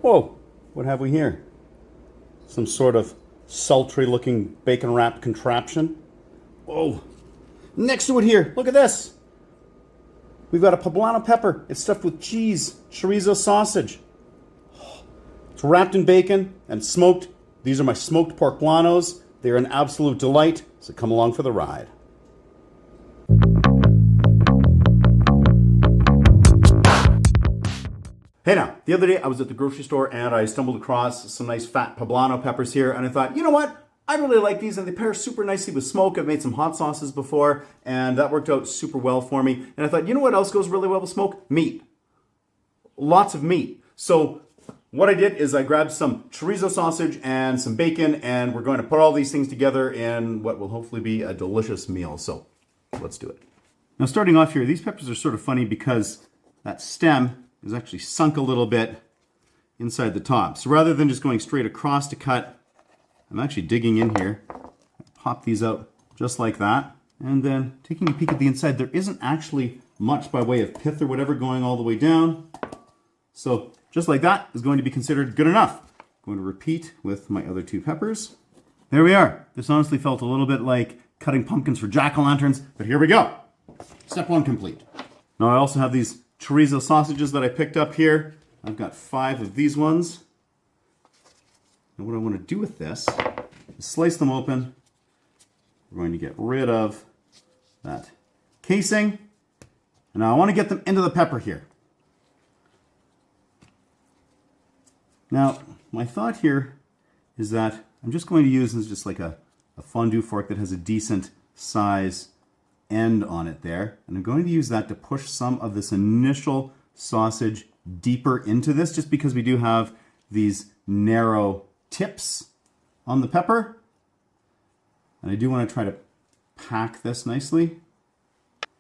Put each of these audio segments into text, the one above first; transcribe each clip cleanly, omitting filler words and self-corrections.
Whoa, what have we here? Some sort of sultry looking bacon wrapped contraption. Whoa. Next to it here, look at this. We've got a poblano pepper. It's stuffed with cheese, chorizo sausage. It's wrapped in bacon and smoked. These are my smoked Porkblanos. They're an absolute delight, so come along for the ride. Hey now, the other day I was at the grocery store and I stumbled across some nice fat poblano peppers here, and I thought, you know what? I really like these and they pair super nicely with smoke. I've made some hot sauces before and that worked out super well for me. And I thought, you know what else goes really well with smoke? Meat. Lots of meat. So what I did is I grabbed some chorizo sausage and some bacon, and we're going to put all these things together in what will hopefully be a delicious meal. So let's do it. Now starting off here, these peppers are sort of funny because that stem is actually sunk a little bit inside the top. So rather than just going straight across to cut, I'm actually digging in here. Pop these out just like that. And then taking a peek at the inside, there isn't actually much by way of pith or whatever going all the way down. So just like that is going to be considered good enough. I'm going to repeat with my other two peppers. There we are. This honestly felt a little bit like cutting pumpkins for jack-o'-lanterns, but here we go. Step one complete. Now I also have these chorizo sausages that I picked up here. I've got 5 of these ones. And what I want to do with this is slice them open. We're going to get rid of that casing. And now I want to get them into the pepper here. Now, my thought here is that I'm just going to use this just like a fondue fork that has a decent size end on it there. And I'm going to use that to push some of this initial sausage deeper into this, just because we do have these narrow tips on the pepper. And I do want to try to pack this nicely.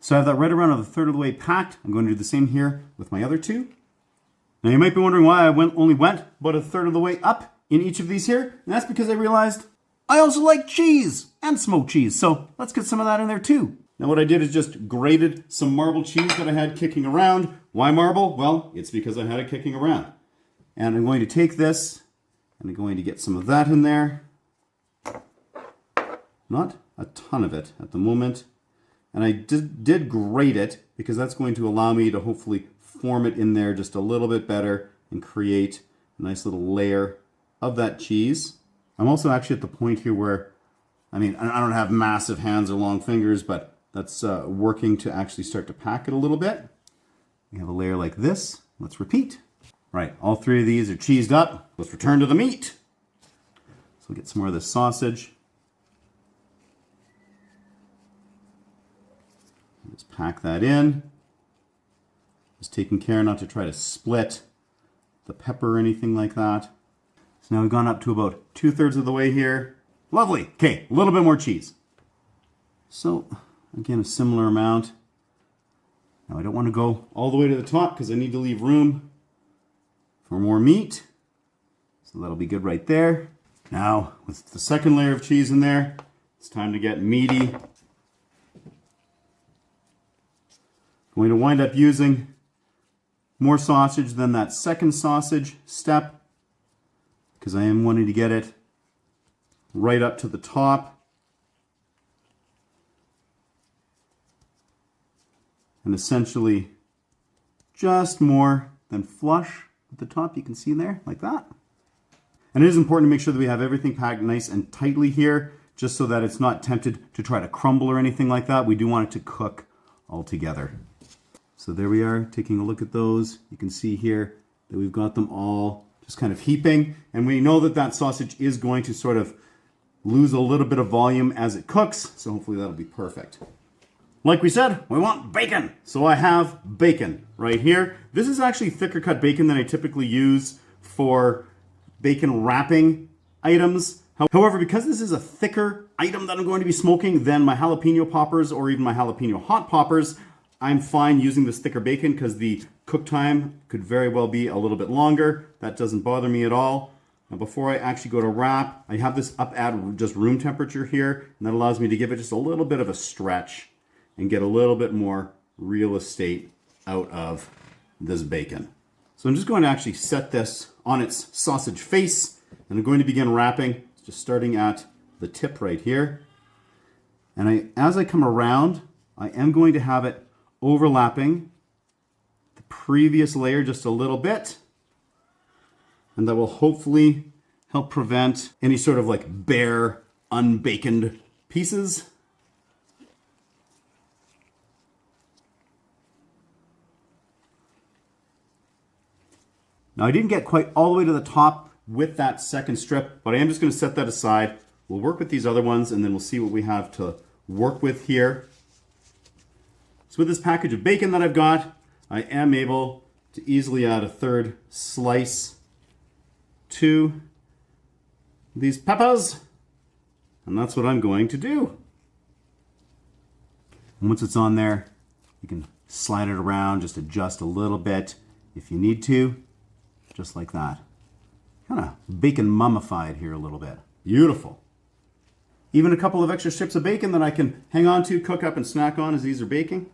So I have that right around a third of the way packed. I'm going to do the same here with my other two. Now you might be wondering why I only went about a third of the way up in each of these here. And that's because I realized I also like cheese and smoked cheese. So let's get some of that in there too. Now what I did is just grated some marble cheese that I had kicking around. Why marble? Well, it's because I had it kicking around. And I'm going to take this and I'm going to get some of that in there. Not a ton of it at the moment. And I did grate it because that's going to allow me to hopefully form it in there just a little bit better and create a nice little layer of that cheese. I'm also actually at the point here where, I mean, I don't have massive hands or long fingers, but that's working to actually start to pack it a little bit. We have a layer like this. Let's repeat. Right, all 3 of these are cheesed up. Let's return to the meat. So we'll get some more of this sausage. Just pack that in. Just taking care not to try to split the pepper or anything like that. So now we've gone up to about 2/3 of the way here. Lovely. Okay, a little bit more cheese. So again, a similar amount. Now I don't want to go all the way to the top because I need to leave room for more meat. So that'll be good right there. Now with the second layer of cheese in there, it's time to get meaty. Going to wind up using more sausage than that second sausage step because I am wanting to get it right up to the top. And essentially just more than flush at the top. You can see there like that. And it is important to make sure that we have everything packed nice and tightly here, just so that it's not tempted to try to crumble or anything like that. We do want it to cook all together. So there we are, taking a look at those. You can see here that we've got them all just kind of heaping. And we know that that sausage is going to sort of lose a little bit of volume as it cooks. So hopefully that'll be perfect. Like we said, we want bacon. So I have bacon right here. This is actually thicker cut bacon than I typically use for bacon wrapping items. However, because this is a thicker item that I'm going to be smoking than my jalapeno poppers or even my jalapeno hot poppers, I'm fine using this thicker bacon because the cook time could very well be a little bit longer. That doesn't bother me at all. Now before I actually go to wrap, I have this up at just room temperature here, and that allows me to give it just a little bit of a stretch and get a little bit more real estate out of this bacon. So I'm just going to actually set this on its sausage face. And I'm going to begin wrapping, just starting at the tip right here. And as I come around, I am going to have it overlapping the previous layer just a little bit. And that will hopefully help prevent any sort of like bare, unbaconed pieces. Now I didn't get quite all the way to the top with that second strip, but I am just going to set that aside. We'll work with these other ones and then we'll see what we have to work with here. So with this package of bacon that I've got, I am able to easily add a third slice to these peppers. And that's what I'm going to do. And once it's on there, you can slide it around, just adjust a little bit if you need to. Just like that. Kind of bacon mummified here a little bit. Beautiful. Even a couple of extra strips of bacon that I can hang on to, cook up and snack on as these are baking.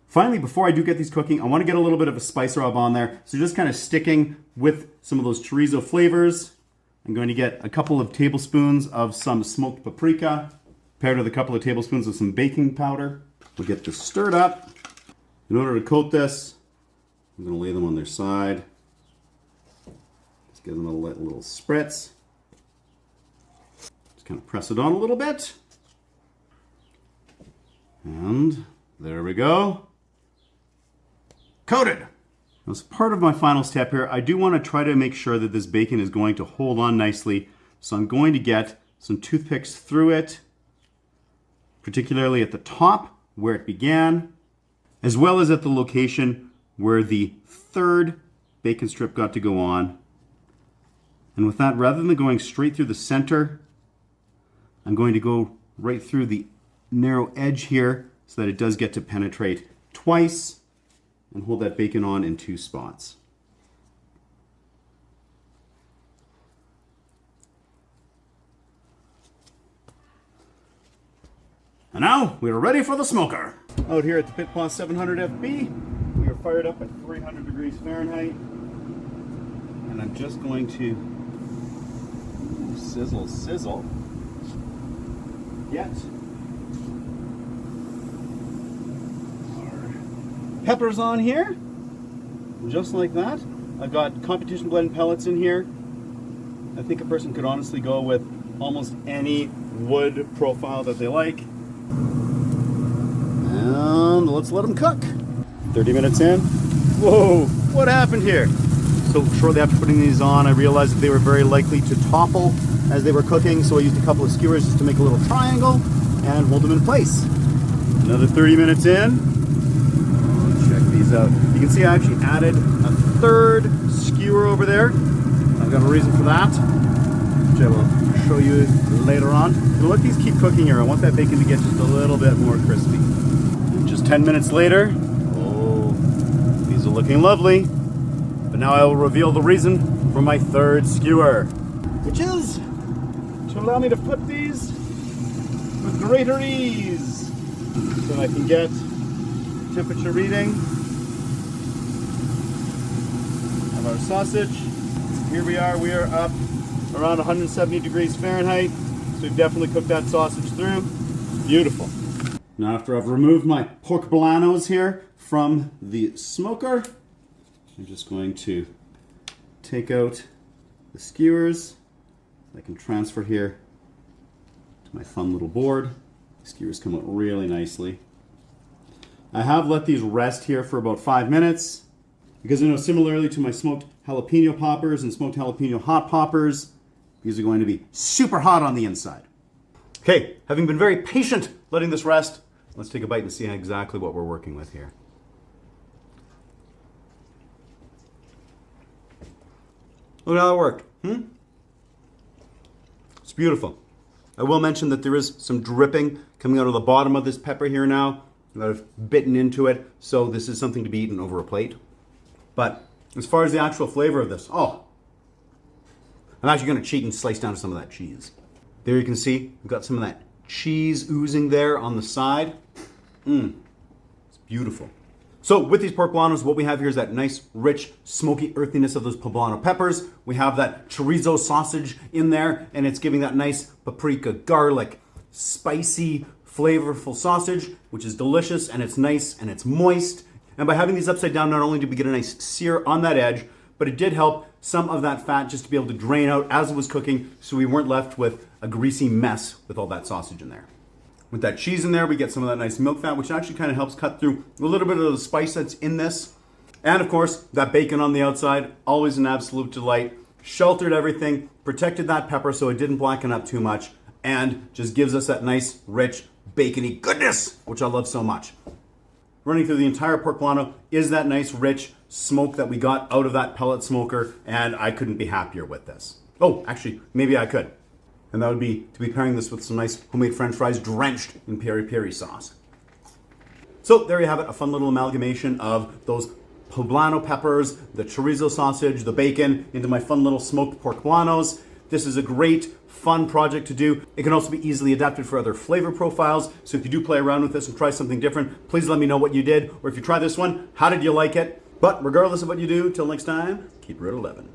Finally, before I do get these cooking, I want to get a little bit of a spice rub on there. So just kind of sticking with some of those chorizo flavors. I'm going to get a couple of tablespoons of some smoked paprika, paired with a couple of tablespoons of some baking powder. We'll get this stirred up. In order to coat this, I'm going to lay them on their side. Give them a little spritz. Just kind of press it on a little bit. And there we go. Coated. As part of my final step here, I do want to try to make sure that this bacon is going to hold on nicely. So I'm going to get some toothpicks through it, particularly at the top where it began, as well as at the location where the third bacon strip got to go on. And with that, rather than going straight through the center, I'm going to go right through the narrow edge here so that it does get to penetrate twice and hold that bacon on in two spots. And now we are ready for the smoker. Out here at the Pit Boss 700 FB, we are fired up at 300 degrees Fahrenheit. And I'm just going to sizzle, get our peppers on here, just like that. I've got competition blend pellets in here. I think a person could honestly go with almost any wood profile that they like. And let's let them cook. 30 minutes in. Whoa, what happened here? So shortly after putting these on, I realized that they were very likely to topple as they were cooking, so I used a couple of skewers just to make a little triangle and hold them in place. Another 30 minutes in. Check these out. You can see I actually added a third skewer over there. I've got a reason for that, which I will show you later on. We'll let these keep cooking here. I want that bacon to get just a little bit more crispy. And just 10 minutes later, oh, these are looking lovely. But now I will reveal the reason for my third skewer, which is to allow me to flip these with greater ease so I can get temperature reading of our sausage. Here we are up around 170 degrees Fahrenheit, so we've definitely cooked that sausage through. Beautiful. Now after I've removed my Porkblanos here from the smoker, I'm just going to take out the skewers. I can transfer here to my fun little board. The skewers come out really nicely. I have let these rest here for about 5 minutes because I know similarly to my smoked jalapeno poppers and smoked jalapeno hot poppers, these are going to be super hot on the inside. Okay, having been very patient letting this rest, let's take a bite and see exactly what we're working with here. Look how that worked. It's beautiful. I will mention that there is some dripping coming out of the bottom of this pepper here now that I've bitten into it, so this is something to be eaten over a plate. But as far as the actual flavor of this, oh, I'm actually going to cheat and slice down some of that cheese. There you can see, we've got some of that cheese oozing there on the side. It's beautiful. So with these Porkblanos, what we have here is that nice, rich, smoky earthiness of those Poblano peppers. We have that chorizo sausage in there, and it's giving that nice paprika, garlic, spicy, flavorful sausage, which is delicious, and it's nice, and it's moist. And by having these upside down, not only did we get a nice sear on that edge, but it did help some of that fat just to be able to drain out as it was cooking, so we weren't left with a greasy mess with all that sausage in there. With that cheese in there, we get some of that nice milk fat, which actually kind of helps cut through a little bit of the spice that's in this. And of course, that bacon on the outside, always an absolute delight. Sheltered everything, protected that pepper so it didn't blacken up too much, and just gives us that nice, rich, bacony goodness, which I love so much. Running through the entire Porkblano is that nice, rich smoke that we got out of that pellet smoker, and I couldn't be happier with this. Oh, actually, maybe I could. And that would be to be pairing this with some nice homemade French fries drenched in peri-peri sauce. So there you have it, a fun little amalgamation of those Poblano peppers, the chorizo sausage, the bacon, into my fun little smoked Porkblanos. This is a great, fun project to do. It can also be easily adapted for other flavor profiles. So if you do play around with this and try something different, please let me know what you did. Or if you try this one, how did you like it? But regardless of what you do, till next time, keep Route 11.